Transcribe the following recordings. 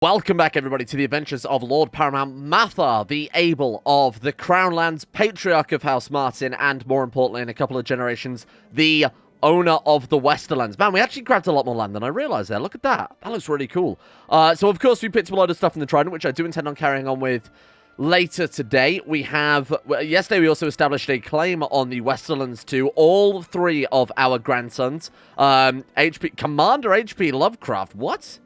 Welcome back, everybody, to the adventures of Lord Paramount Mathar, the Able of the Crownlands, Patriarch of House Martin, and more importantly, in a couple of generations, the owner of the Westerlands. Man, we actually grabbed a lot more land than I realized there. Look at that. That looks really cool. So, of course, we picked up a lot of stuff in the Trident, which I do intend on carrying on with later today. We have, yesterday we also established a claim on the Westerlands to all three of our grandsons. Commander HP Lovecraft, what?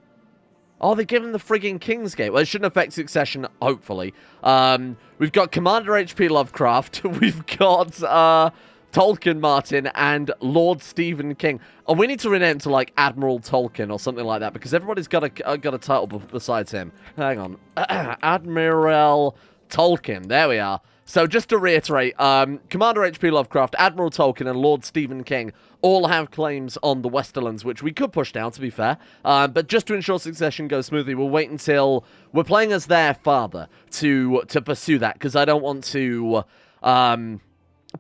Oh, they give him the frigging Kingsgate. Well, it shouldn't affect succession, hopefully. We've got Commander HP Lovecraft. We've got Tolkien Martin and Lord Stephen King. And we need to rename him to, like, Admiral Tolkien or something like that, because everybody's got a title besides him. Hang on. Admiral Tolkien. There we are. So, just to reiterate, Commander HP Lovecraft, Admiral Tolkien, and Lord Stephen King all have claims on the Westerlands, which we could push down, to be fair. But just to ensure succession goes smoothly, we'll wait until we're playing as their father to pursue that, because I don't want to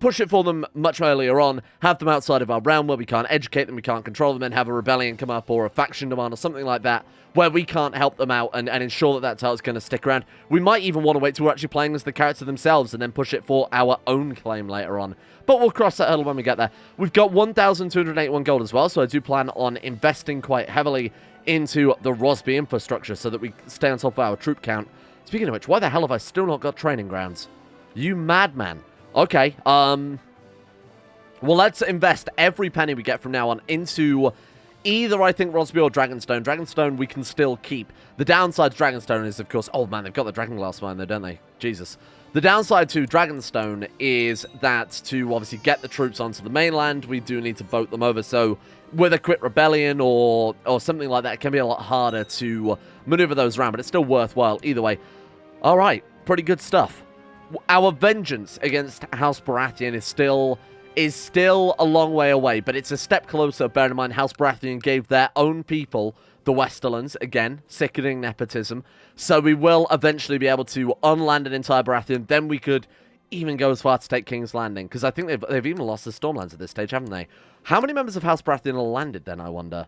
push it for them much earlier on, have them outside of our realm where we can't educate them, we can't control them, and have a rebellion come up or a faction demand or something like that, where we can't help them out and ensure that title's going to stick around. We might even want to wait till we're actually playing as the character themselves and then push it for our own claim later on. But we'll cross that hurdle when we get there. We've got 1,281 gold as well, so I do plan on investing quite heavily into the Rosby infrastructure so that we stay on top of our troop count. Speaking of which, why the hell have I still not got training grounds? You madman. Okay, well, let's invest every penny we get from now on into either, I think, Rosby or Dragonstone. Dragonstone we can still keep. The downside to Dragonstone is, of course... Oh, man, they've got the Dragonglass mine, though, don't they? Jesus. The downside to Dragonstone is that to, obviously, get the troops onto the mainland, we do need to boat them over. So, with a quick rebellion or something like that, it can be a lot harder to maneuver those around, but it's still worthwhile either way. All right, pretty good stuff. Our vengeance against House Baratheon is still a long way away, but it's a step closer. Bear in mind, House Baratheon gave their own people the Westerlands. Again, sickening nepotism. So we will eventually be able to unland an entire Baratheon. Then we could even go as far to take King's Landing, because I think they've even lost the Stormlands at this stage, haven't they? How many members of House Baratheon are landed then, I wonder?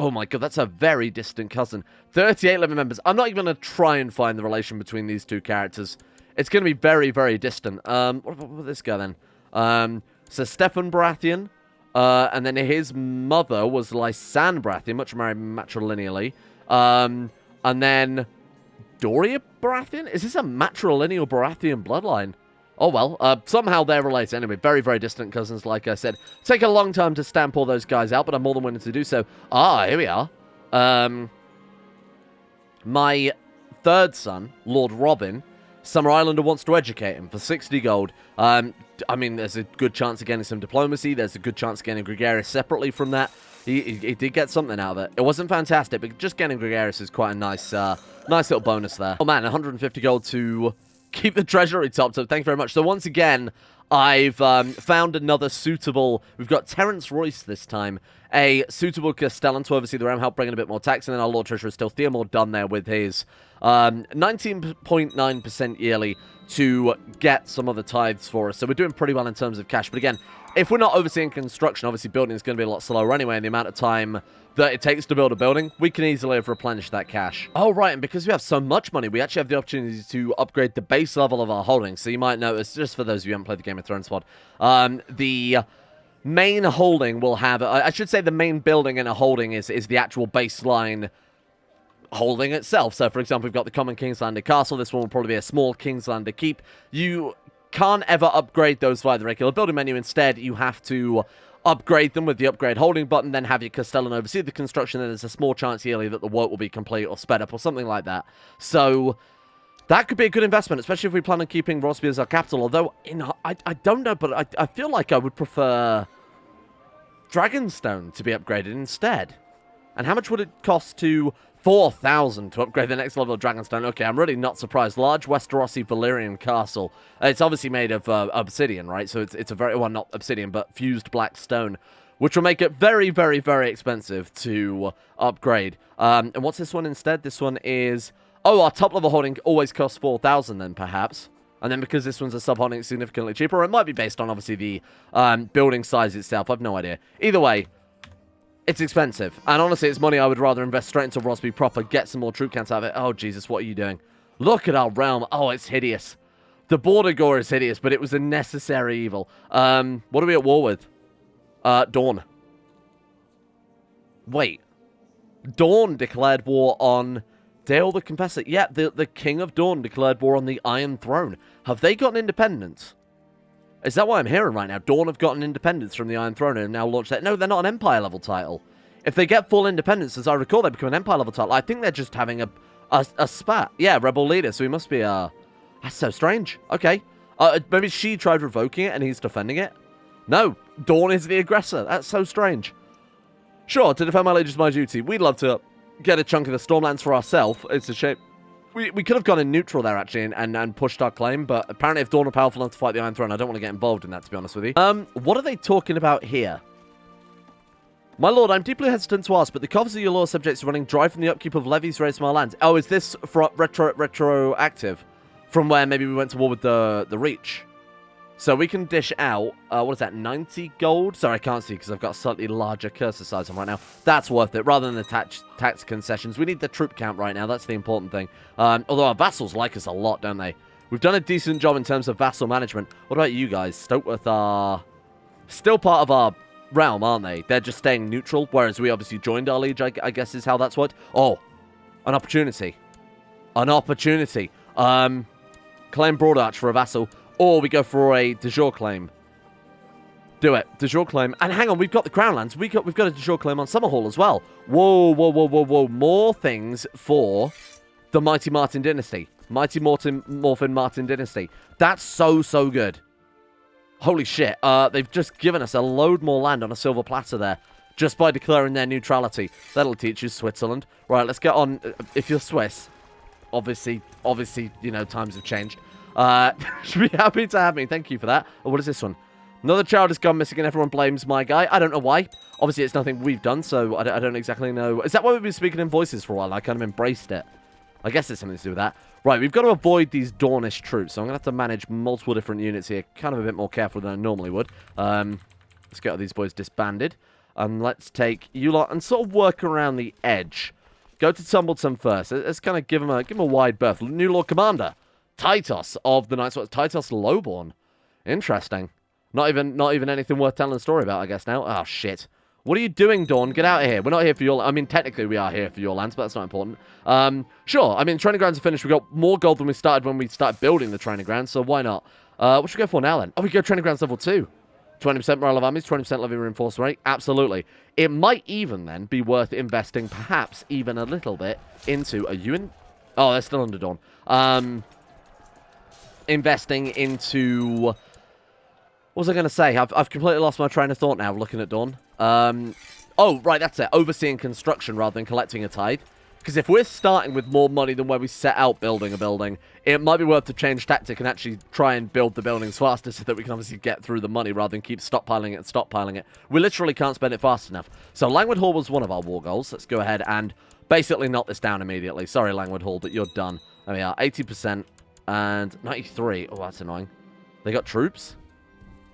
Oh my god, that's a very distant cousin. 38 living members. I'm not even going to try and find the relation between these two characters. It's going to be very, very distant. What about this guy then? So Stefan Baratheon, and then his mother was Lysanne Baratheon, much married matrilineally. And then Doria Baratheon? Is this a matrilineal Baratheon bloodline? Oh, well, somehow they're related. Anyway, very, very distant cousins, like I said. Take a long time to stamp all those guys out, but I'm more than willing to do so. Ah, here we are. My third son, Lord Robin, Summer Islander wants to educate him for 60 gold. I mean, there's a good chance of getting some diplomacy. There's a good chance of getting Gregarious separately from that. He did get something out of it. It wasn't fantastic, but just getting Gregarious is quite a nice little bonus there. Oh, man, 150 gold to... keep the treasury topped up. Thank you very much. So once again, I've found another suitable... We've got Terence Royce this time. A suitable Castellan to oversee the realm, help bring in a bit more tax. And then our Lord Treasurer is still Theomore done there with his 19.9% yearly to get some of the tithes for us. So we're doing pretty well in terms of cash. But again, if we're not overseeing construction, obviously building is going to be a lot slower anyway. And the amount of time that it takes to build a building, we can easily have replenished that cash. Oh, right, and because we have so much money, we actually have the opportunity to upgrade the base level of our holdings. So you might notice, just for those of you who haven't played the Game of Thrones mod, the main holding will have... I should say the main building in a holding is the actual baseline holding itself. So, for example, we've got the common Kingslander Castle. This one will probably be a small Kingslander Keep. You can't ever upgrade those via the regular building menu. Instead, you have to upgrade them with the upgrade holding button, then have your Castellan oversee the construction, and there's a small chance yearly that the work will be complete or sped up or something like that. So that could be a good investment, especially if we plan on keeping Rosby as our capital. Although, I don't know, but I feel like I would prefer Dragonstone to be upgraded instead. And how much would it cost to... 4,000 to upgrade the next level of Dragonstone. Okay, I'm really not surprised. Large Westerosi Valyrian castle. It's obviously made of obsidian, right? So it's a very... Well, not obsidian, but fused black stone, which will make it very, very, very expensive to upgrade. And what's this one instead? This one is... Oh, our top level holding always costs 4,000 then, perhaps. And then because this one's a sub-holding, it's significantly cheaper. Or it might be based on, obviously, the building size itself. I've no idea. Either way... It's expensive. And honestly, it's money I would rather invest straight into Rosby proper, get some more troop counts out of it. Oh, Jesus, what are you doing? Look at our realm. Oh, it's hideous. The border gore is hideous, but it was a necessary evil. What are we at war with? Dawn. Wait. Dawn declared war on Dale the Confessor. Yeah, the King of Dawn declared war on the Iron Throne. Have they gotten independence? Is that what I'm hearing right now? Dawn have gotten independence from the Iron Throne and now launched that. No, they're not an Empire-level title. If they get full independence, as I recall, they become an Empire-level title. I think they're just having a spat. Yeah, Rebel Leader, so he must be, That's so strange. Okay. Maybe she tried revoking it and he's defending it? No, Dawn is the aggressor. That's so strange. Sure, to defend my liege is my duty. We'd love to get a chunk of the Stormlands for ourselves. It's a shame. We could have gone in neutral there, actually, and pushed our claim, but apparently if Dawn are powerful enough to fight the Iron Throne, I don't want to get involved in that, to be honest with you. What are they talking about here? My lord, I'm deeply hesitant to ask, but the coffers of your law subjects are running dry from the upkeep of levies raised from our lands. Oh, is this retroactive from where maybe we went to war with the Reach? So we can dish out, what is that, 90 gold? Sorry, I can't see because I've got a slightly larger cursor size on right now. That's worth it, rather than the tax concessions. We need the troop count right now, that's the important thing. Although our vassals like us a lot, don't they? We've done a decent job in terms of vassal management. What about you guys? Stokeworth are still part of our realm, aren't they? They're just staying neutral, whereas we obviously joined our liege, I guess is how that's worked. Oh, an opportunity. An opportunity. Claim Broadarch for a vassal. Or we go for a de jure claim. Do it. De jure claim. And hang on, we've got the Crown Lands. We've got a de jure claim on Summerhall as well. Whoa, whoa, whoa, whoa, whoa. More things for the Mighty Martin dynasty. Mighty Morphin Martin dynasty. That's so, so good. Holy shit. They've just given us a load more land on a silver platter there. Just by declaring their neutrality. That'll teach you Switzerland. Right, let's get on. If you're Swiss, obviously, you know, times have changed. Should be happy to have me. Thank you for that. Oh, what is this one? Another child has gone missing and everyone blames my guy. I don't know why. Obviously, it's nothing we've done, so I don't exactly know. Is that why we've been speaking in voices for a while? I kind of embraced it. I guess it's something to do with that. Right, we've got to avoid these Dornish troops, so I'm going to have to manage multiple different units here. Kind of a bit more careful than I normally would. Let's get all these boys disbanded. And let's take you lot and sort of work around the edge. Go to Tumbleton first. Let's kind of give him a wide berth. New Lord Commander. Titus of the Night's Watch. Titus Lowborn. Interesting. Not even anything worth telling a story about, I guess, now. Oh, shit. What are you doing, Dawn? Get out of here. We're not here for your... I mean, technically, we are here for your lands, but that's not important. Sure. I mean, training grounds are finished. We got more gold than we started when we started building the training grounds, so why not? What should we go for now, then? Oh, we go training grounds level 2. 20% morale of armies, 20% levy reinforcement rate. Absolutely. It might even, then, be worth investing, perhaps, even a little bit, into a Ewan... Oh, they're still under Dawn. Investing into... What was I going to say? I've completely lost my train of thought now, looking at Dawn. Oh, right, that's it. Overseeing construction rather than collecting a tithe. Because if we're starting with more money than where we set out building a building, it might be worth to change tactic and actually try and build the buildings faster so that we can obviously get through the money rather than keep stockpiling it. We literally can't spend it fast enough. So Langwood Hall was one of our war goals. Let's go ahead and basically knock this down immediately. Sorry, Langwood Hall, but you're done. There we are. 80% and 93. Oh, that's annoying. They got troops?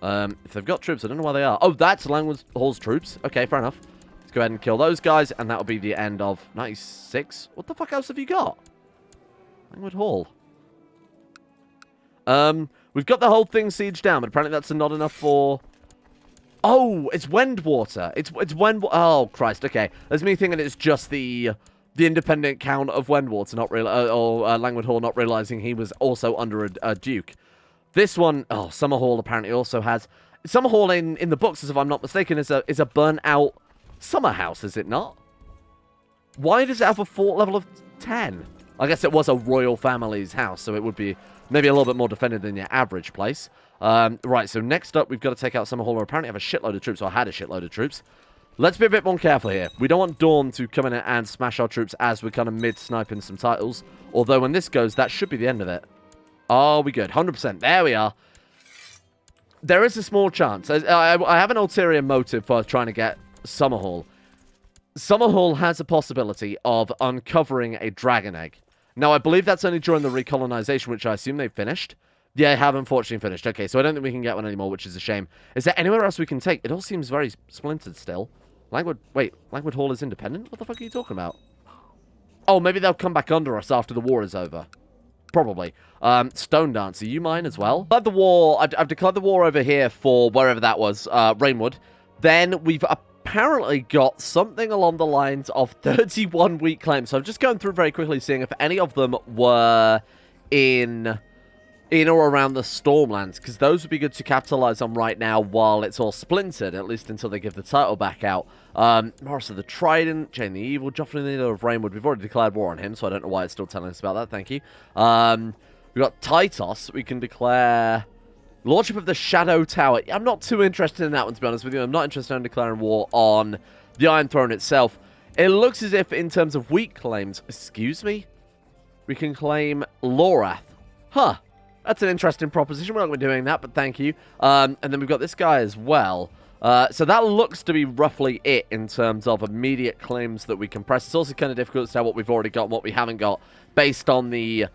If they've got troops, I don't know where they are. Oh, that's Langwood Hall's troops. Okay, fair enough. Let's go ahead and kill those guys, and that'll be the end of 96. What the fuck else have you got? Langwood Hall. We've got the whole thing sieged down, but apparently that's not enough for... Oh, it's Wendwater. It's Wendwater. Oh, Christ, okay. There's me thinking it's just the independent count of Wendwater, not real, or Langwood Hall not realizing he was also under a duke. This one, oh, Summerhall apparently also has... Summerhall in the books, as if I'm not mistaken, is a burnt-out summer house, is it not? Why does it have a fort level of 10? I guess it was a royal family's house, so it would be maybe a little bit more defended than your average place. Right, so next up, we've got to take out Summerhall, who apparently have a shitload of troops, or had a shitload of troops. Let's be a bit more careful here. We don't want Dawn to come in and smash our troops as we're kind of mid-sniping some titles. Although when this goes, that should be the end of it. Are we good? 100%. There we are. There is a small chance. I have an ulterior motive for trying to get Summerhall. Summerhall has a possibility of uncovering a dragon egg. Now, I believe that's only during the recolonization, which I assume they've finished. Yeah, they have unfortunately finished. Okay, so I don't think we can get one anymore, which is a shame. Is there anywhere else we can take? It all seems very splintered still. Langwood Hall is independent? What the fuck are you talking about? Oh, maybe they'll come back under us after the war is over. Probably. Stone Dancer, you mine as well? I've declared the war over here for wherever that was, Rainwood. Then we've apparently got something along the lines of 31 weak claims. So I'm just going through very quickly, seeing if any of them were in or around the Stormlands, because those would be good to capitalize on right now while it's all splintered, at least until they give the title back out. Marshal the Trident, Jane the Evil, Joffrey the Leader of Rainwood. We've already declared war on him, so I don't know why it's still telling us about that. Thank you. We've got Titos. We can declare Lordship of the Shadow Tower. I'm not too interested in that one, to be honest with you. I'm not interested in declaring war on the Iron Throne itself. It looks as if, in terms of weak claims, excuse me, we can claim Lorath. Huh. That's an interesting proposition. We're not going to be doing that, but thank you. And then we've got this guy as well. So that looks to be roughly it in terms of immediate claims that we can press. It's also kind of difficult to tell what we've already got and what we haven't got based on the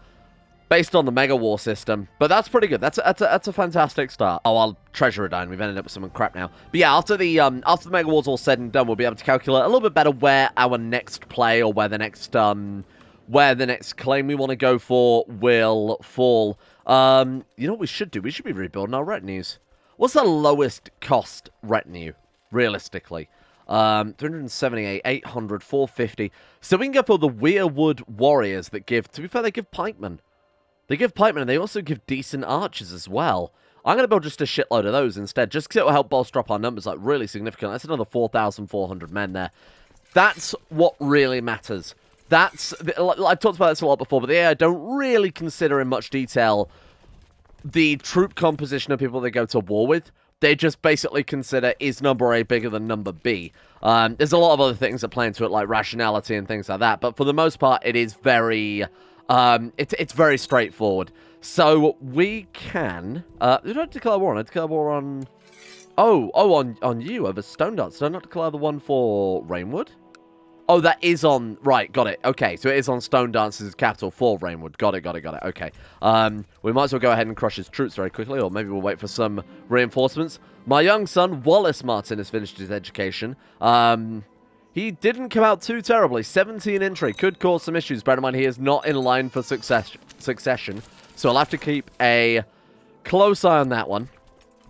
Mega War system. But that's pretty good. That's a fantastic start. Oh, I'll treasure a dine. We've ended up with something crap now. But yeah, after the Mega War's all said and done, we'll be able to calculate a little bit better where our next play or where the next claim we want to go for will fall. You know what we should do? We should be rebuilding our retinues. What's the lowest cost retinue, realistically? 378, 800, 450. So we can go for the Weirwood Warriors that give, to be fair, they give pikemen. They give pikemen, and they also give decent archers as well. I'm going to build just a shitload of those instead, just because it will help bolster up our numbers, like, really significant. That's another 4,400 men there. That's what really matters. I've talked about this a lot before, but the AI don't really consider in much detail the troop composition of people they go to war with. They just basically consider, is number A bigger than number B? There's a lot of other things that play into it, like rationality and things like that, but for the most part, it is very, it's very straightforward. So we can, did I declare war on? I declare war on, on you over Stone Dance. Did I not declare the one for Rainwood? Oh, that is on... Right, got it. Okay, so it is on Stone Dance's capital for Rainwood. Got it. Okay. We might as well go ahead and crush his troops very quickly, or maybe we'll wait for some reinforcements. My young son, Wallace Martin, has finished his education. He didn't come out too terribly. 17 entry. Could cause some issues. Bear in mind, he is not in line for succession. So I'll have to keep a close eye on that one,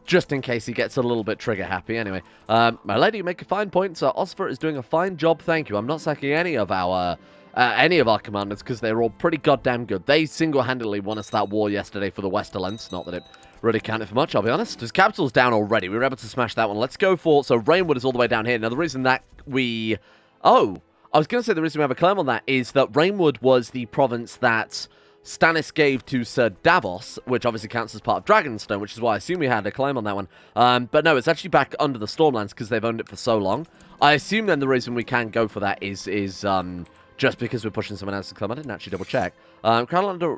just in case he gets a little bit trigger-happy. Anyway, my lady, you make a fine point. So Osfer is doing a fine job, thank you. I'm not sacking any of our commanders, because they're all pretty goddamn good. They single-handedly won us that war yesterday for the Westerlands. Not that it really counted for much, I'll be honest. His capital's down already. We were able to smash that one. Let's go for... So Rainwood is all the way down here. Now, the reason that we... Oh, I was going to say the reason we have a claim on that is that Rainwood was the province that Stannis gave to Sir Davos, which obviously counts as part of Dragonstone, which is why I assume we had a claim on that one. But no, it's actually back under the Stormlands because they've owned it for so long. I assume then the reason we can go for that is just because we're pushing someone else's claim. I didn't actually double check. Crown under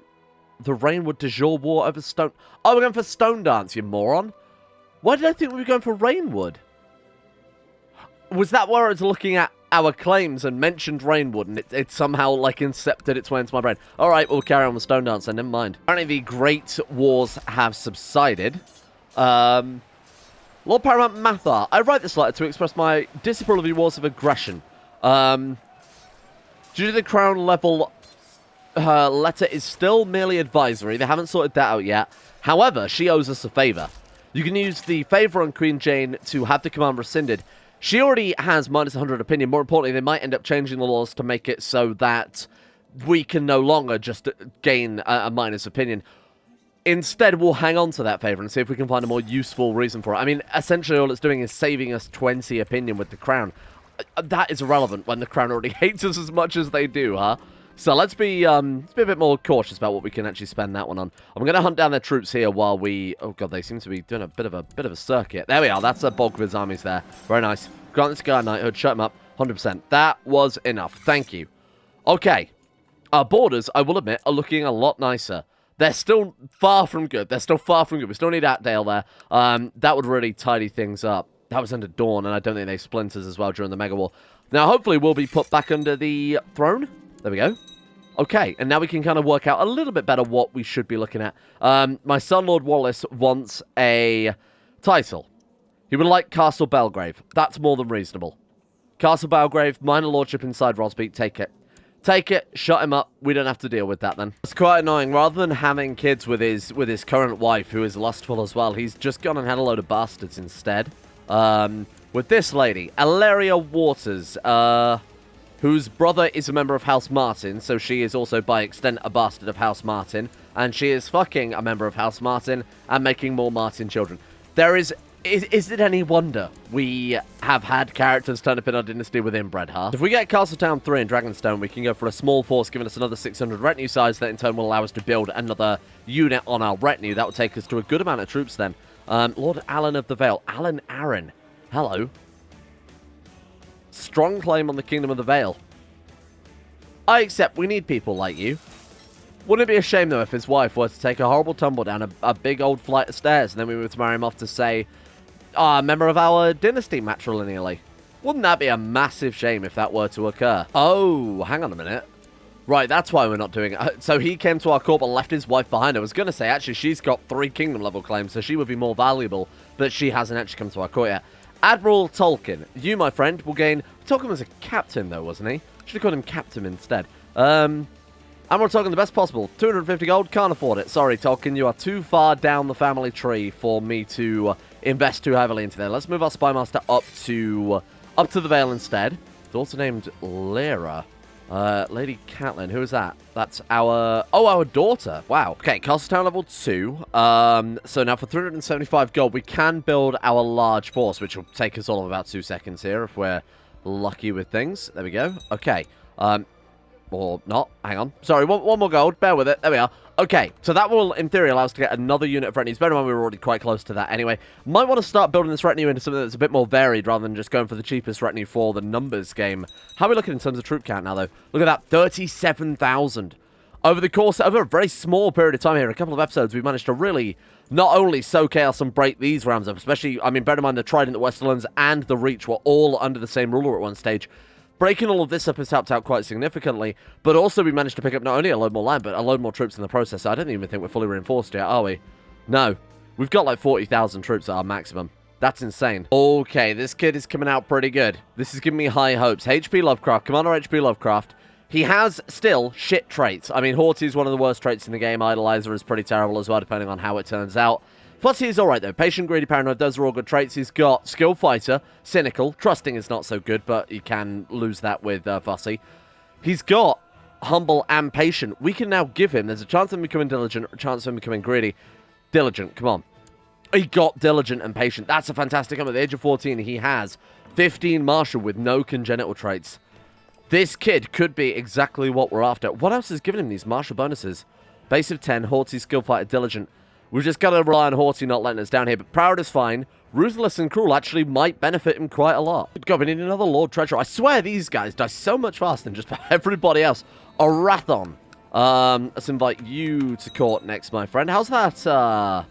the Rainwood de Jour War over Stone... Oh, we're going for Stone Dance, you moron. Why did I think we were going for Rainwood? Was that where I was looking at our claims and mentioned Rainwood, and it somehow, like, incepted its way into my brain? Alright, we'll carry on with Stone Dance, and never mind. Apparently the Great Wars have subsided. Lord Paramount Mathar, I write this letter to express my disapproval of the wars of aggression. Due to the Crown level, her letter is still merely advisory. They haven't sorted that out yet. However, she owes us a favor. You can use the favor on Queen Jane to have the command rescinded. She already has minus 100 opinion. More importantly, they might end up changing the laws to make it so that we can no longer just gain a minus opinion. Instead, we'll hang on to that favor and see if we can find a more useful reason for it. I mean, essentially all it's doing is saving us 20 opinion with the Crown. That is irrelevant when the Crown already hates us as much as they do, huh? So let's be a bit more cautious about what we can actually spend that one on. I'm going to hunt down their troops here while we... Oh god, they seem to be doing a bit of a circuit. There we are. That's a bulk of his armies there. Very nice. Grant this guy knighthood. Shut him up. 100%. That was enough. Thank you. Okay. Our borders, I will admit, are looking a lot nicer. They're still far from good. We still need Atdale there. That would really tidy things up. That was under Dawn, and I don't think they splinters as well during the Mega War. Now, hopefully, we'll be put back under the throne. There we go. Okay, and now we can kind of work out a little bit better what we should be looking at. My son, Lord Wallace, wants a title. He would like Castle Belgrave. That's more than reasonable. Castle Belgrave, minor lordship inside Rosby. Take it. Take it, shut him up. We don't have to deal with that then. It's quite annoying. Rather than having kids with his current wife, who is lustful as well, he's just gone and had a load of bastards instead. With this lady, Alleria Waters, whose brother is a member of House Martin, so she is also by extent a bastard of House Martin, and she is fucking a member of House Martin and making more Martin children. Is it any wonder we have had characters turn up in our dynasty with inbred, huh? If we get Castletown 3 in Dragonstone, we can go for a small force, giving us another 600 retinue size. That in turn will allow us to build another unit on our retinue. That will take us to a good amount of troops then. Lord Alan of the Vale. Alan Aaron. Hello. Strong claim on the Kingdom of the Vale. I accept we need people like you. Wouldn't it be a shame, though, if his wife were to take a horrible tumble down a big old flight of stairs and then we were to marry him off to, say, a member of our dynasty matrilineally? Wouldn't that be a massive shame if that were to occur? Oh, hang on a minute. Right, that's why we're not doing it. So he came to our court but left his wife behind. I was going to say, actually, she's got 3 kingdom level claims, so she would be more valuable, but she hasn't actually come to our court yet. Admiral Tolkien, you, my friend, will gain... Tolkien was a captain, though, wasn't he? Should have called him captain instead. Admiral Tolkien, the best possible. 250 gold, can't afford it. Sorry, Tolkien, you are too far down the family tree for me to invest too heavily into there. Let's move our Spymaster up to the Vale instead. It's also named Lyra. Lady Catelyn, who is that? That's our daughter. Wow. Okay, Castletown level 2. So now for 375 gold, we can build our large force, which will take us all of about 2 seconds here if we're lucky with things. There we go. Okay. Or not. Hang on. Sorry, one more gold. Bear with it. There we are. Okay, so that will, in theory, allow us to get another unit of retinues. Bear in mind, we were already quite close to that anyway. Might want to start building this retinue into something that's a bit more varied rather than just going for the cheapest retinue for the numbers game. How are we looking in terms of troop count now, though? Look at that. 37,000. Over the course of a very small period of time here, a couple of episodes, we've managed to really not only sow chaos and break these realms up, especially, I mean, bear in mind, the Trident, the Westerlands, and the Reach were all under the same ruler at one stage. Breaking all of this up has helped out quite significantly, but also we managed to pick up not only a load more land, but a load more troops in the process. So I don't even think we're fully reinforced yet, are we? No. We've got like 40,000 troops at our maximum. That's insane. Okay, this kid is coming out pretty good. This is giving me high hopes. HP Lovecraft, Commander HP Lovecraft. He has still shit traits. I mean, Haughty is one of the worst traits in the game. Idolizer is pretty terrible as well, depending on how it turns out. Plus, he's alright, though. Patient, Greedy, Paranoid, those are all good traits. He's got Skilled Fighter, Cynical. Trusting is not so good, but you can lose that with Fussy. He's got Humble and Patient. We can now give him, there's a chance of him becoming Diligent, a chance of him becoming Greedy. Diligent, come on. He got Diligent and Patient. That's a fantastic number. At the age of 14, he has 15 Marshal with no congenital traits. This kid could be exactly what we're after. What else is giving him these Marshal bonuses? Base of 10, Haughty, Skilled Fighter, Diligent. We've just got to rely on Haughty not letting us down here, but Proud is fine. Ruthless and Cruel actually might benefit him quite a lot. God, we need another Lord Treasurer. I swear these guys die so much faster than just about everybody else. Arathon. Let's invite you to court next, my friend. How's that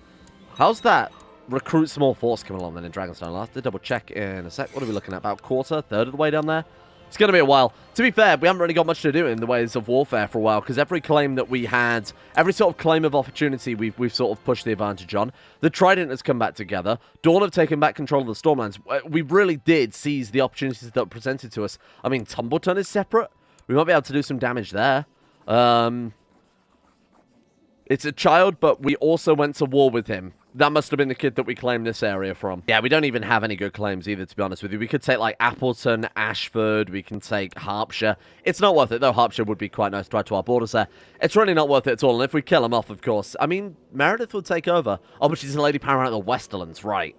recruit small force coming along then in Dragonstone? I'll have to double check in a sec. What are we looking at? About quarter, third of the way down there? It's going to be a while. To be fair, we haven't really got much to do in the ways of warfare for a while, because every claim that we had, every sort of claim of opportunity we've sort of pushed the advantage on. The Trident has come back together. Dawn have taken back control of the Stormlands. We really did seize the opportunities that were presented to us. I mean, Tumbleton is separate. We might be able to do some damage there. It's a child, but we also went to war with him. That must have been the kid that we claimed this area from. Yeah, we don't even have any good claims either, to be honest with you. We could take, like, Appleton, Ashford. We can take Harpshire. It's not worth it, though. Harpshire would be quite nice to add to our borders there. It's really not worth it at all. And if we kill him off, of course, I mean, Meredith would take over. Oh, but she's a Lady Paramount of the Westerlands, right.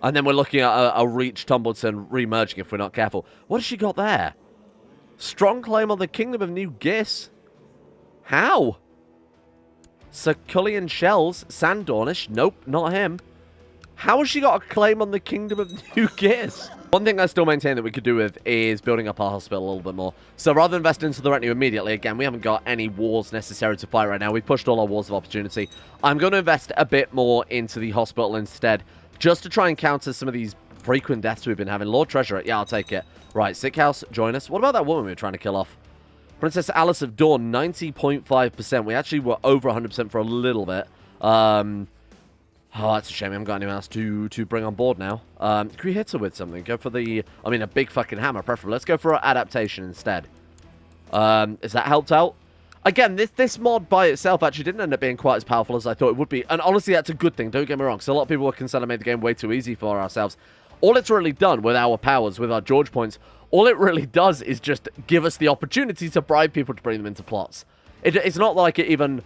And then we're looking at a Reach Tumbleton remerging if we're not careful. What has she got there? Strong claim on the Kingdom of New Gis. How? Circullian Shells, Sanddornish, nope, not him. How has she got a claim on the Kingdom of New Gis? One thing I still maintain that we could do with is building up our hospital a little bit more. So rather than invest into the retinue immediately, again, we haven't got any wars necessary to fight right now. We've pushed all our wars of opportunity. I'm going to invest a bit more into the hospital instead, just to try and counter some of these frequent deaths we've been having. Lord Treasurer, yeah, I'll take it. Right, Sick House, join us. What about that woman we were trying to kill off? Princess Alice of Dawn, 90.5%. We actually were over 100% for a little bit. Oh, that's a shame. I haven't got anyone else to bring on board now. Can we hit her with something? Go for the... I mean, a big fucking hammer, preferably. Let's go for an adaptation instead. Is that helped out? Again, this mod by itself actually didn't end up being quite as powerful as I thought it would be. And honestly, that's a good thing. Don't get me wrong. So a lot of people were concerned I made the game way too easy for ourselves. All it's really done with our powers, with our George points, all it really does is just give us the opportunity to bribe people to bring them into plots. It's not like it even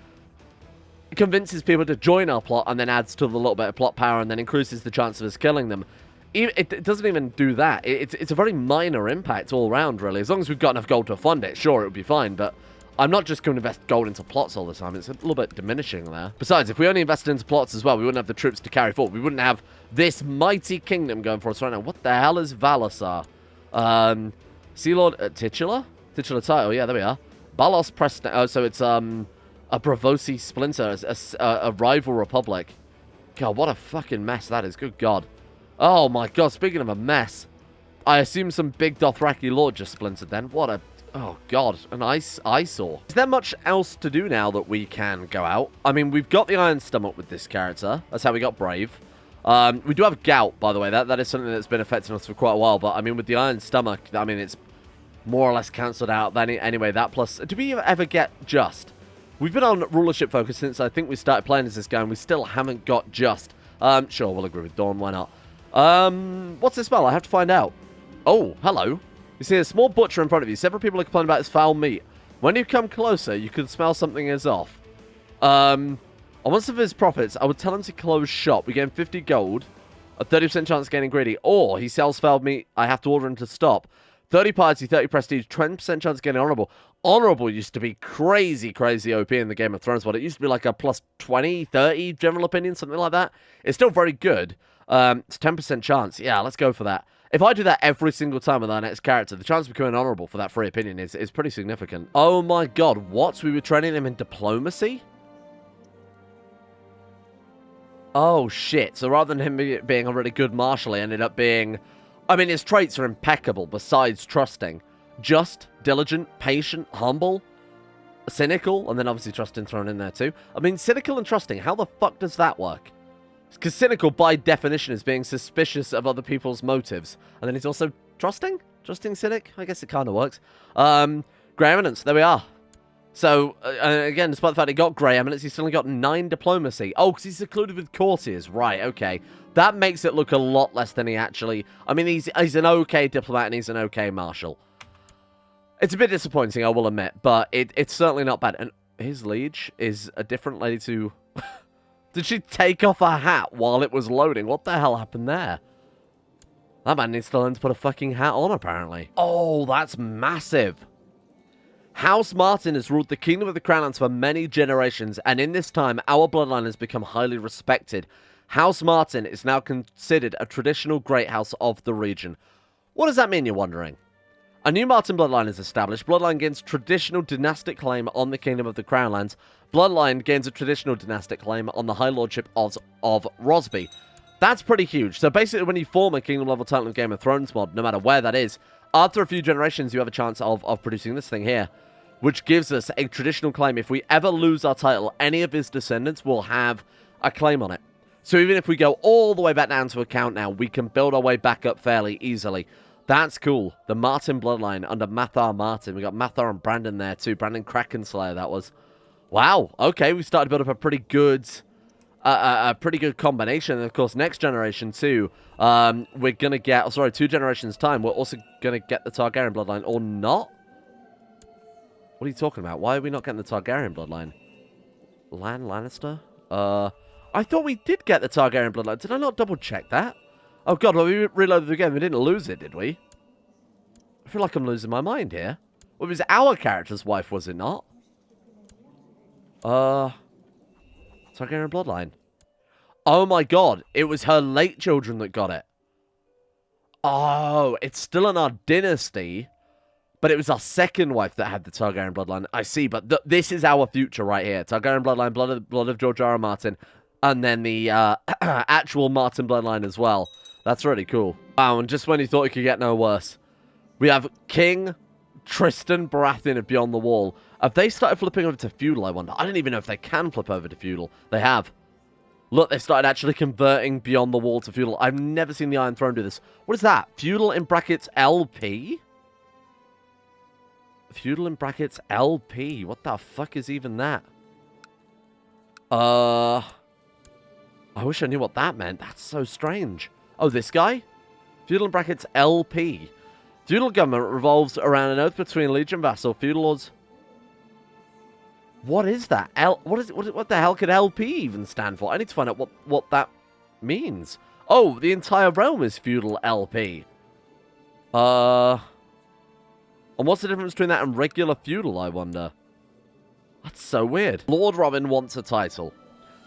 convinces people to join our plot and then adds to the little bit of plot power and then increases the chance of us killing them. It doesn't even do that. It's a very minor impact all around, really. As long as we've got enough gold to fund it, sure, it would be fine, but I'm not just going to invest gold into plots all the time. It's a little bit diminishing there. Besides, if we only invested into plots as well, we wouldn't have the troops to carry forward. We wouldn't have this mighty kingdom going for us right now. What the hell is Valasar? Sea Lord Titular? Titular title, yeah, there we are. Balos Preston. Oh, so it's a Bravosi Splinter, a rival republic. God, what a fucking mess that is. Good God. Oh my God, speaking of a mess, I assume some big Dothraki lord just splintered then. What a... Oh God, an eyesore. Is there much else to do now that we can go out? I mean, we've got the Iron Stomach with this character. That's how we got Brave. We do have Gout, by the way. That is something that's been affecting us for quite a while. But, I mean, with the Iron Stomach, I mean, it's more or less cancelled out. Anyway, that plus... Did we ever get Just? We've been on rulership focus since I think we started playing as this guy, and we still haven't got Just. Sure, we'll agree with Dawn. Why not? What's this smell? I have to find out. Oh, hello. You see a small butcher in front of you. Several people are complaining about his foul meat. When you come closer, you can smell something is off. On one of his profits, I would tell him to close shop. We gain 50 gold, a 30% chance of getting greedy, or he sells foul meat. I have to order him to stop. 30 piety, 30 prestige, 20% chance of getting honorable. Honorable used to be crazy, crazy OP in the Game of Thrones, but it used to be like a plus 20, 30 general opinion, something like that. It's still very good. It's 10% chance. Yeah, let's go for that. If I do that every single time with our next character, the chance of becoming honorable for that free opinion is pretty significant. Oh my God, what? We were training him in diplomacy? Oh shit, so rather than him being a really good marshal, he ended up being... I mean, his traits are impeccable besides trusting. Just, diligent, patient, humble, cynical, and then obviously trusting thrown in there too. I mean, cynical and trusting, how the fuck does that work? Because cynical, by definition, is being suspicious of other people's motives. And then he's also trusting? Trusting cynic? I guess it kind of works. Grey Eminence, there we are. So, again, despite the fact he got Grey Eminence, he's still got 9 diplomacy. Oh, because he's secluded with courtiers. Right, okay. That makes it look a lot less than he actually... I mean, he's an okay diplomat and he's an okay marshal. It's a bit disappointing, I will admit, but it's certainly not bad. And his liege is a different lady to... Did she take off her hat while it was loading? What the hell happened there? That man needs to learn to put a fucking hat on, apparently. Oh, that's massive. House Martin has ruled the Kingdom of the Crownlands for many generations, and in this time, our bloodline has become highly respected. House Martin is now considered a traditional great house of the region. What does that mean, you're wondering? A new Martin bloodline is established. Bloodline gains traditional dynastic claim on the Kingdom of the Crownlands. Bloodline gains a traditional dynastic claim on the High Lordship of Rosby. That's pretty huge. So basically, when you form a Kingdom level title in Game of Thrones mod, no matter where that is, after a few generations, you have a chance of producing this thing here, which gives us a traditional claim. If we ever lose our title, any of his descendants will have a claim on it. So even if we go all the way back down to account now, we can build our way back up fairly easily. That's cool. The Martin bloodline under Mathar Martin. We got Mathar and Brandon there too. Brandon Krakenslayer, that was. Wow. Okay, we started to build up a pretty good combination. And of course, next generation too. We're gonna get. Sorry, 2 generations time. We're also gonna get the Targaryen bloodline, or not? What are you talking about? Why are we not getting the Targaryen bloodline? Lannister? I thought we did get the Targaryen bloodline. Did I not double check that? Oh god, well, we reloaded the game. We didn't lose it, did we? I feel like I'm losing my mind here. Well, it was our character's wife, was it not? Targaryen bloodline. Oh my god, it was her late children that got it. Oh, it's still in our dynasty, but it was our second wife that had the Targaryen bloodline. I see, but this is our future right here. Targaryen bloodline, blood of George R. R. Martin, and then the actual Martin bloodline as well. That's really cool. Wow, and just when you thought it could get no worse, we have King Tristan Baratheon of Beyond the Wall. Have they started flipping over to feudal, I wonder? I don't even know if they can flip over to feudal. They have. Look, they've started actually converting beyond the wall to feudal. I've never seen the Iron Throne do this. What is that? Feudal in brackets LP? Feudal in brackets LP. What the fuck is even that? I wish I knew what that meant. That's so strange. Oh, this guy? Feudal in brackets LP. Feudal government revolves around an oath between Legion vassal, feudal lords. What is that? What the hell could LP even stand for? I need to find out what that means. Oh, the entire realm is feudal LP. And what's the difference between that and regular feudal, I wonder? That's so weird. Lord Robin wants a title.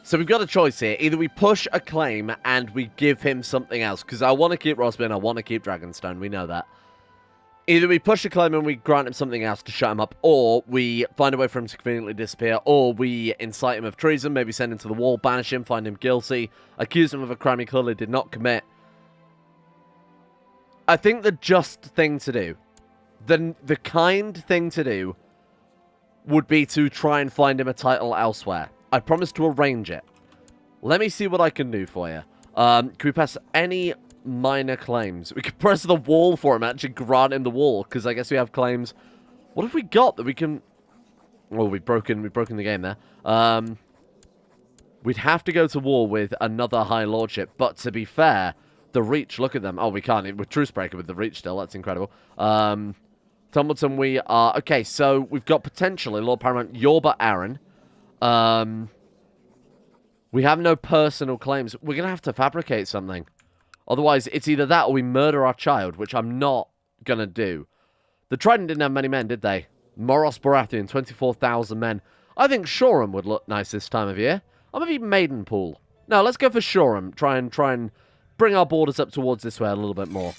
So we've got a choice here. Either we push a claim and we give him something else. Because I want to keep Rosby and I want to keep Dragonstone. We know that. Either we push a claim and we grant him something else to shut him up, or we find a way for him to conveniently disappear, or we incite him of treason, maybe send him to the wall, banish him, find him guilty, accuse him of a crime he clearly did not commit. I think the just thing to do, the kind thing to do, would be to try and find him a title elsewhere. I promise to arrange it. Let me see what I can do for you. Can we pass any minor claims? We could press the wall for him, actually grant him the wall, because I guess we have claims. What have we got that we can... Oh, we've broken the game there. We'd have to go to war with another High Lordship, but to be fair, the Reach, look at them. Oh, we can't. We're Trucebreaker with the Reach still. That's incredible. Tumbleton, we are... Okay, so we've got potentially Lord Paramount Yorba Aaron. We have no personal claims. We're going to have to fabricate something. Otherwise, it's either that or we murder our child, which I'm not going to do. The Trident didn't have many men, did they? Moros Baratheon, 24,000 men. I think Shoreham would look nice this time of year. Or maybe Maidenpool. No, let's go for Shoreham. Try and bring our borders up towards this way a little bit more.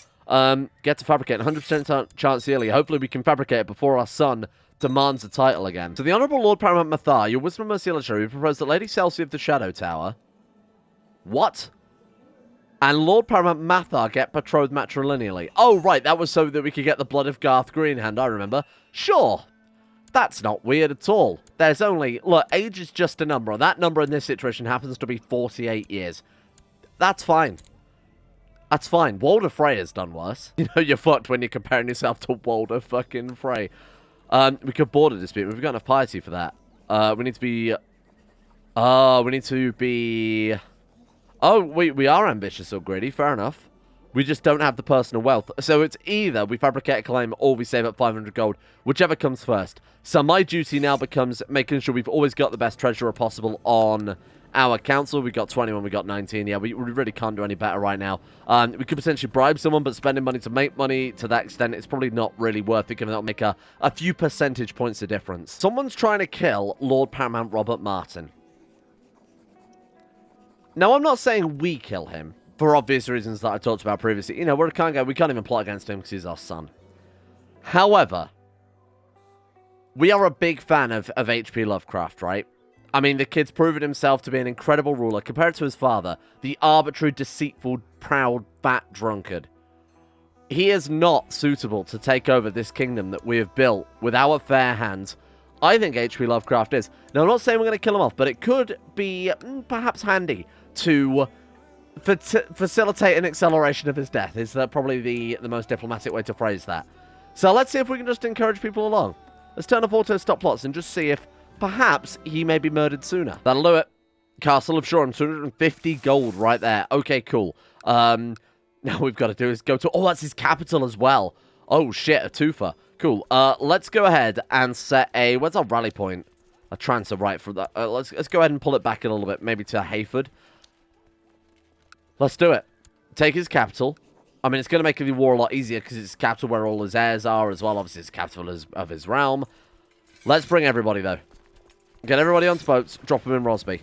Get to fabricate. 100% chance yearly. Hopefully we can fabricate it before our son demands a title again. To the Honourable Lord Paramount Mathar, your wisdom and mercy illustrator, we propose that Lady Celsi of the Shadow Tower... What? And Lord Paramount Mathar get betrothed matrilineally. Oh, right, that was so that we could get the blood of Garth Greenhand, I remember. Sure. That's not weird at all. There's only... Look, age is just a number, and that number in this situation happens to be 48 years. That's fine. That's fine. Walder Frey has done worse. You know, you're fucked when you're comparing yourself to Walder fucking Frey. We could border dispute. We've got enough piety for that. We need to be... we need to be... Oh, we are ambitious or greedy. Fair enough. We just don't have the personal wealth. So it's either we fabricate a claim or we save up 500 gold. Whichever comes first. So my duty now becomes making sure we've always got the best treasurer possible on our council. We got 21, we got 19. Yeah, we really can't do any better right now. We could potentially bribe someone, but spending money to make money to that extent, it's probably not really worth it, given that'll make a few percentage points of difference. Someone's trying to kill Lord Paramount Robert Martin. Now, I'm not saying we kill him, for obvious reasons that I talked about previously. You know, we're a kind guy, we can't even plot against him because he's our son. However, we are a big fan of H.P. Lovecraft, right? I mean, the kid's proven himself to be an incredible ruler compared to his father, the arbitrary, deceitful, proud, fat drunkard. He is not suitable to take over this kingdom that we have built with our fair hands. I think H.P. Lovecraft is. Now, I'm not saying we're going to kill him off, but it could be perhaps handy to facilitate an acceleration of his death. Is that probably the most diplomatic way to phrase that? So let's see if we can just encourage people along. Let's turn off auto stop plots and just see if perhaps he may be murdered sooner. That'll do it. Castle of Shoreham, 250 gold right there. Okay, cool. Now we've got to do is go to... Oh, that's his capital as well. Oh, shit, a twofer. Cool. Let's go ahead and set a... Where's our rally point? A transfer right for that. Let's go ahead and pull it back a little bit, maybe to Hayford. Let's do it. Take his capital. I mean, it's going to make the war a lot easier because it's capital where all his heirs are as well. Obviously, it's capital of his realm. Let's bring everybody, though. Get everybody onto boats. Drop them in Rosby.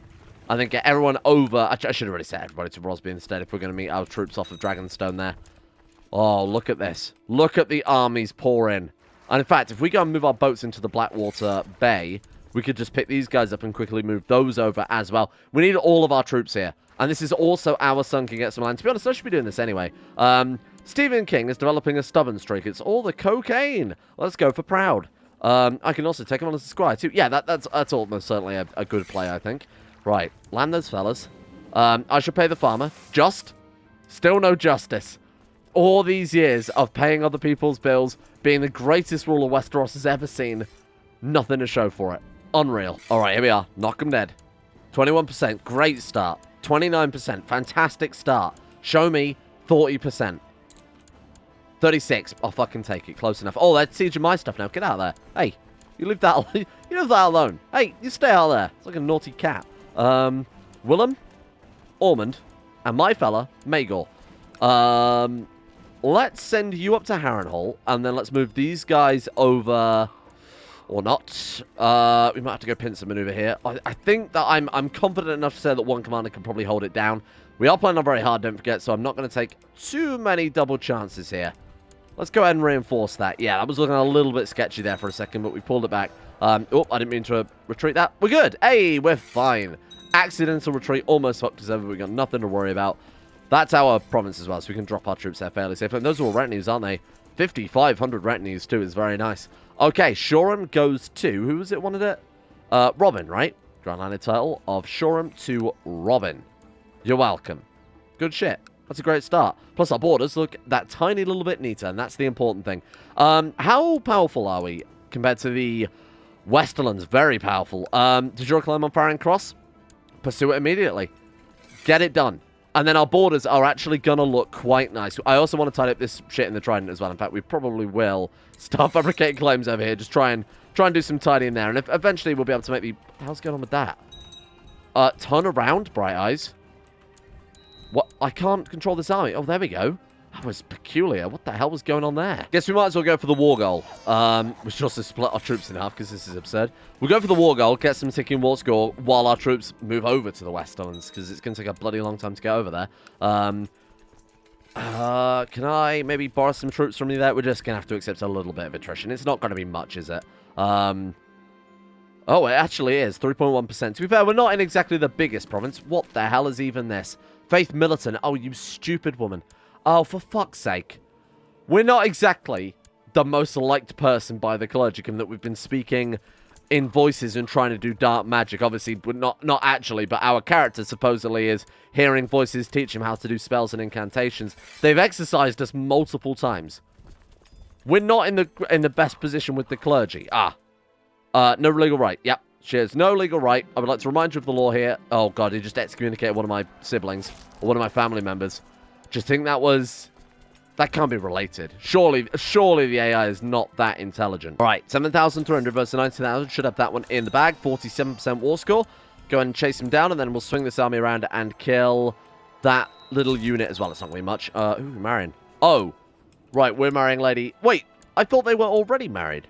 I think get everyone over... I should have really set everybody to Rosby instead if we're going to meet our troops off of Dragonstone there. Oh, look at this. Look at the armies pour in. And in fact, if we go and move our boats into the Blackwater Bay, we could just pick these guys up and quickly move those over as well. We need all of our troops here. And this is also our son can get some land. To be honest, I should be doing this anyway. Stephen King is developing a stubborn streak. It's all the cocaine. Let's go for proud. I can also take him on as a squire too. Yeah, that's almost certainly a good play, I think. Right, land those fellas. I should pay the farmer. Just. Still no justice. All these years of paying other people's bills, being the greatest ruler Westeros has ever seen. Nothing to show for it. Unreal. Alright, here we are. Knock 'em dead. 21%. Great start. 29%. Fantastic start. Show me 40%. 36. I'll fucking take it. Close enough. Oh, that's siege of my stuff now. Get out of there. Hey, you leave that alone. Hey, you stay out there. It's like a naughty cat. Willem, Ormond, and my fella, Maegor. Let's send you up to Harrenhal, and then let's move these guys over, or not. We might have to go pincer maneuver here. I think that I'm confident enough to say that one commander can probably hold it down. We are playing on very hard, don't forget, so I'm not going to take too many double chances here. Let's go ahead and reinforce that. Yeah, that was looking a little bit sketchy there for a second, but we pulled it back. Oh, I didn't mean to retreat that. We're good. Hey, we're fine. Accidental retreat almost fucked us over. We got nothing to worry about. That's our province as well, so we can drop our troops there fairly safely. And those are all retinues, aren't they? 5,500 retinues, too, is very nice. Okay, Shoreham goes to... Who was it wanted it? Robin, right? Grand Landed title of Shoreham to Robin. You're welcome. Good shit. That's a great start. Plus, our borders look that tiny little bit neater, and that's the important thing. How powerful are we compared to the Westerlands? Very powerful. Did you draw a claim on Farron Cross? Pursue it immediately. Get it done. And then our borders are actually going to look quite nice. I also want to tie up this shit in the Trident as well. In fact, we probably will start fabricating claims over here. Just try and do some tidying there. And eventually we'll be able to make the... What the hell's going on with that? Turn around, Bright Eyes. What? I can't control this army. Oh, there we go. That was peculiar. What the hell was going on there? Guess we might as well go for the war goal. We should also split our troops in half because this is absurd. We'll go for the war goal, get some ticking war score while our troops move over to the Westerlands because it's going to take a bloody long time to get over there. Can I maybe borrow some troops from you there? We're just going to have to accept a little bit of attrition. It's not going to be much, is it? Oh, it actually is. 3.1%. To be fair, we're not in exactly the biggest province. What the hell is even this? Faith Militant. Oh, you stupid woman. Oh, for fuck's sake. We're not exactly the most liked person by the clergy, given that we've been speaking in voices and trying to do dark magic. Obviously, not actually, but our character supposedly is hearing voices teach him how to do spells and incantations. They've exercised us multiple times. We're not in the best position with the clergy. No legal right. Yep. She has no legal right. I would like to remind you of the law here. Oh, God, he just excommunicated one of my siblings or one of my family members. Just think that was... That can't be related. Surely the AI is not that intelligent. All right, 7,300 versus 19,000. Should have that one in the bag. 47% war score. Go ahead and chase him down, and then we'll swing this army around and kill that little unit as well. It's not really much. Who are we marrying? Oh, right, we're marrying lady... Wait, I thought they were already married.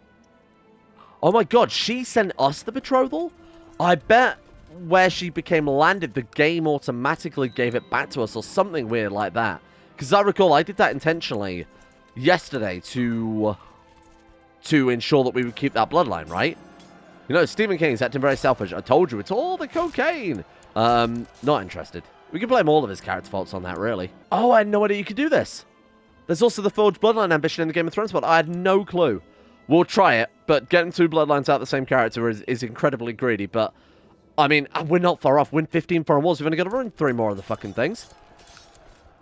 Oh my God, she sent us the betrothal? I bet where she became landed, the game automatically gave it back to us or something weird like that. Because I recall I did that intentionally yesterday to ensure that we would keep that bloodline, right? You know, Stephen King's acting very selfish. I told you, it's all the cocaine. Not interested. We can blame all of his character faults on that, really. Oh, I had no idea you could do this. There's also the Forged Bloodline ambition in the Game of Thrones, but I had no clue. We'll try it, but getting two bloodlines out of the same character is incredibly greedy. But, I mean, we're not far off. Win 15 foreign wars. We've only got to run 3 more of the fucking things.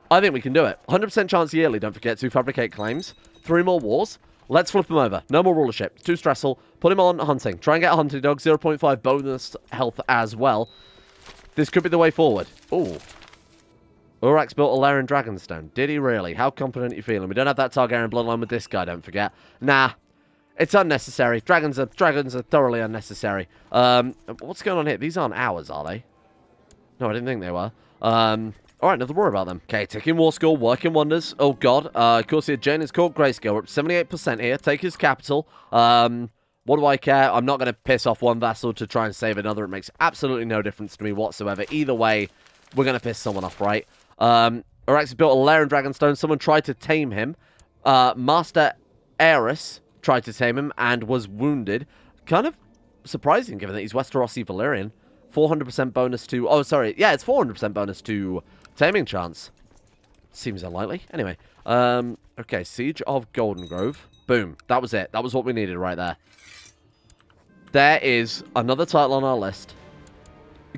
I think we can do it. 100% chance yearly, don't forget, to fabricate claims. 3 more wars. Let's flip him over. No more rulership. Too stressful. Put him on hunting. Try and get a hunting dog. 0.5 bonus health as well. This could be the way forward. Ooh. Urak built a lair in Dragonstone. Did he really? How confident are you feeling? We don't have that Targaryen bloodline with this guy, don't forget. Nah. It's unnecessary. Dragons are thoroughly unnecessary. What's going on here? These aren't ours, are they? No, I didn't think they were. Alright, nothing to worry about them. Okay, ticking war score, working wonders. Oh, God. Corsair Jane is caught Grayscale. We're up 78% here. Take his capital. What do I care? I'm not going to piss off one vassal to try and save another. It makes absolutely no difference to me whatsoever. Either way, we're going to piss someone off, right? Arax built a lair in Dragonstone. Someone tried to tame him. Master Aerys tried to tame him and was wounded. Kind of surprising, given that he's Westerosi Valyrian. 400% bonus to... Oh, sorry. Yeah, it's 400% bonus to taming chance. Seems unlikely. Anyway. Okay, Siege of Golden Grove. Boom. That was it. That was what we needed right there. There is another title on our list.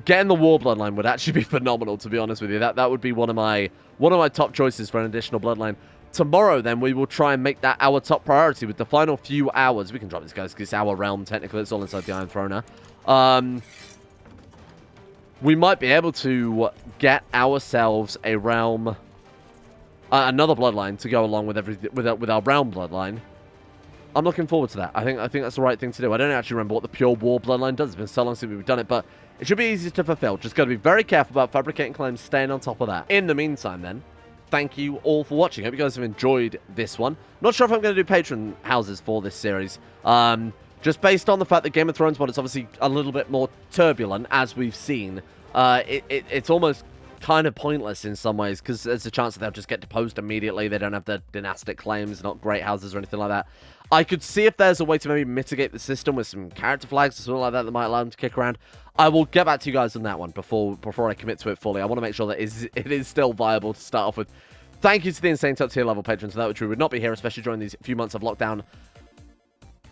getting the war bloodline would actually be phenomenal, to be honest with you. That would be one of my top choices for an additional bloodline. Tomorrow, then, we will try and make that our top priority with the final few hours. We can drop this, guys, because it's our realm, technically. It's all inside the Iron Throner. We might be able to get ourselves a realm, another bloodline to go along with our realm bloodline. I'm looking forward to that. I think that's the right thing to do. I don't actually remember what the pure war bloodline does. It's been so long since we've done it, but it should be easy to fulfill. Just got to be very careful about fabricating claims, staying on top of that. In the meantime, then, thank you all for watching. I hope you guys have enjoyed this one. Not sure if I'm going to do patron houses for this series. Just based on the fact that Game of Thrones mod is obviously a little bit more turbulent, as we've seen. It's almost kind of pointless in some ways, because there's a chance that they'll just get deposed immediately. They don't have the dynastic claims, not great houses or anything like that. I could see if there's a way to maybe mitigate the system with some character flags or something like that might allow them to kick around. I will get back to you guys on that one before I commit to it fully. I want to make sure that it is still viable to start off with. Thank you to the insane top tier level patrons, without which we would not be here, especially during these few months of lockdown.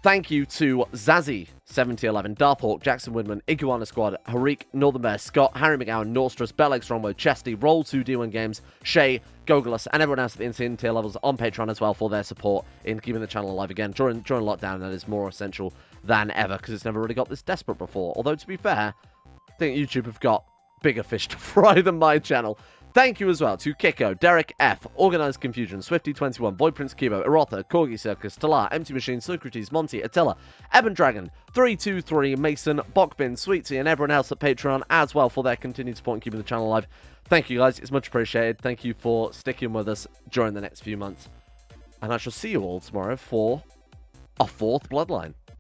Thank you to Zazzy7011, Darthhawk, Jackson Widman, Iguana Squad, Harik, Northern Bear, Scott, Harry McGowan, Norstress, Bellex, Strongbow, Chesty, Roll2D1 Games, Shay, Gogolus, and everyone else at the insane tier levels on Patreon as well for their support in keeping the channel alive again during lockdown. That is more essential than ever, because it's never really got this desperate before. Although, to be fair, I think YouTube have got bigger fish to fry than my channel. Thank you as well to Kiko, Derek F, Organized Confusion, Swifty21, Boy Prince Kibo, Erotha, Corgi Circus, Talar, Empty Machine, Socrates, Monty, Attila, Eben Dragon, 323, Mason, Bockbin, Sweetie, and everyone else at Patreon as well for their continued support and keeping the channel alive. Thank you guys, it's much appreciated. Thank you for sticking with us during the next few months. And I shall see you all tomorrow for a 4th Bloodline.